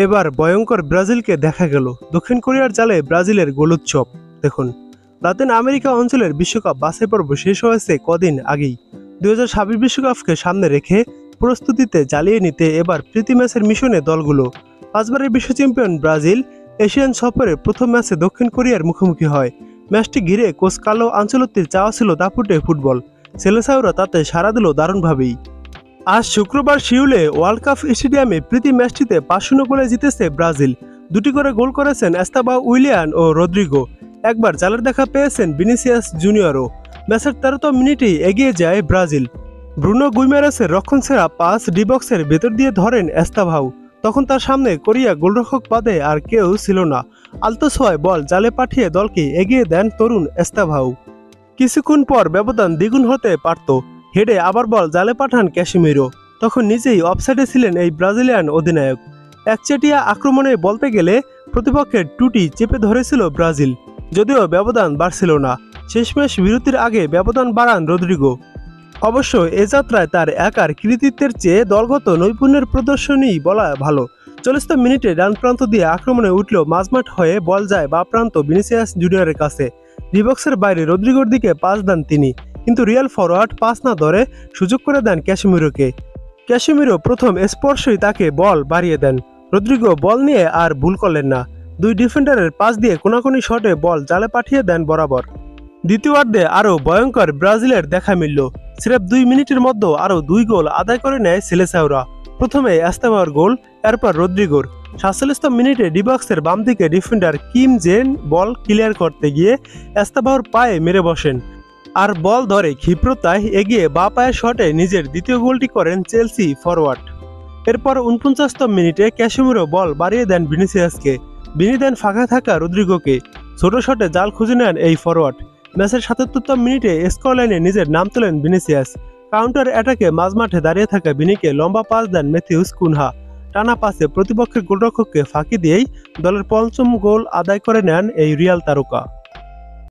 এবার ভয়ঙ্কর ব্রাজিলকে দেখা গেল। দক্ষিণ কোরিয়ার জালে ব্রাজিলের গোলোৎসব দেখুন। লাতিন আমেরিকা অঞ্চলের বিশ্বকাপ বাছাই পর্ব শেষ হয়েছে কদিন আগেই। 2026 বিশ্বকাপকে সামনে রেখে প্রস্তুতিতে জ্বালিয়ে নিতে এবার প্রীতি ম্যাচের মিশনে দলগুলো। 5বারের বিশ্ব চ্যাম্পিয়ন ব্রাজিল এশিয়ান সফরে প্রথম ম্যাচে দক্ষিণ কোরিয়ার মুখোমুখি হয়। ম্যাচটি ঘিরে কোচ কার্লো আনচেলত্তির চাওয়া ছিল দাপুটে ফুটবল। সেলেসাওরা তাতে সাড়া দিল দারুণভাবেই। আজ শুক্রবার সিউলে ওয়ার্ল্ড কাপ স্টেডিয়ামে প্রীতি ম্যাচটিতে 5-0 গোলে জিতেছে ব্রাজিল। দুটি করে গোল করেছেন এস্তাবাও উইলিয়ান ও রদ্রিগো। একবার জালের দেখা পেয়েছেন ভিনিসিয়াস জুনিয়রও। ম্যাচের 13তম মিনিটেই এগিয়ে যায় ব্রাজিল। ব্রুনো গুইমারেসের রক্ষণসেরা পাস ডি বক্সের ভেতর দিয়ে ধরেন এস্তাভাও। তখন তার সামনে কোরিয়া গোলরক্ষক বাদে আর কেউ ছিল না। আলতো ছোঁয়ায় বল জালে পাঠিয়ে দলকে এগিয়ে দেন তরুণ এস্তাভাও। কিছুক্ষণ পর ব্যবধান দ্বিগুণ হতে পারত। হেডে আবার বল জালে পাঠান ক্যাসিমিরো। তখন নিজেই অফসাইডে ছিলেন এই ব্রাজিলিয়ান অধিনায়ক। একচেটিয়া আক্রমণে বলতে গেলে প্রতিপক্ষের টুটি চেপে ধরেছিল ব্রাজিল, যদিও ব্যবধান বাড়ছিল না। শেষমেশ বিরতির আগে ব্যবধান বাড়ান রদ্রিগো। অবশ্য এ যাত্রায় তার একার কৃতিত্বের চেয়ে দলগত নৈপুণ্যের প্রদর্শনীই বলা ভালো। 40তম মিনিটে ডান প্রান্ত দিয়ে আক্রমণে উঠলেও মাঝমাঠ হয়ে বল যায় বা প্রান্ত ভিনিসিয়াস জুনিয়রের কাছে। ডিবক্সের বাইরে রদ্রিগোর দিকে পাস দেন তিনি, কিন্তু রিয়াল ফরওয়ার্ড পাস না ধরে সুযোগ করে দেন ক্যাসিমিরোকে। ক্যাসিমিরো প্রথম স্পর্শই তাকে বল বাড়িয়ে দেন। রদ্রিগো বল নিয়ে আর ভুল করলেন না। দুই ডিফেন্ডারের পাস দিয়ে কোনাকুনি শটে বল জালে পাঠিয়ে দেন বরাবর। দ্বিতীয়ার্ধে আরও ভয়ঙ্কর ব্রাজিলের দেখা মিলল। সিরেফ 2 মিনিটের মধ্যে আরও 2 গোল আদায় করে নেয় সেলেসাওরা। প্রথমে এস্তাভাওর গোল, এরপর রদ্রিগোর। 47তম মিনিটে ডিবক্সের বাম দিকে ডিফেন্ডার কিম জেন বল ক্লিয়ার করতে গিয়ে এস্তাভাওর পায়ে মেরে বসেন। আর বল ধরে ক্ষিপ্রতায় এগিয়ে বাঁ পায়ের শটে নিজের দ্বিতীয় গোলটি করেন চেলসি ফরওয়ার্ড। এরপর 49তম মিনিটে ক্যাসিমিরো বল বাড়িয়ে দেন ভিনিসিয়াসকে। বিনি দেন ফাঁকা থাকা রদ্রিগোকে। ছোট শটে জাল খুঁজে নেন এই ফরওয়ার্ড। ম্যাচের 77তম মিনিটে স্কোরলাইনে নিজের নাম তোলেন ভিনিসিয়াস। কাউন্টার অ্যাটাকে মাঝমাঠে দাঁড়িয়ে থাকা বিনিকে লম্বা পাস দেন ম্যাথিউস কুনহা। টানা পাসে প্রতিপক্ষের গোলরক্ষককে ফাঁকি দিয়েই দলের 5ম গোল আদায় করে নেন এই রিয়াল তারকা।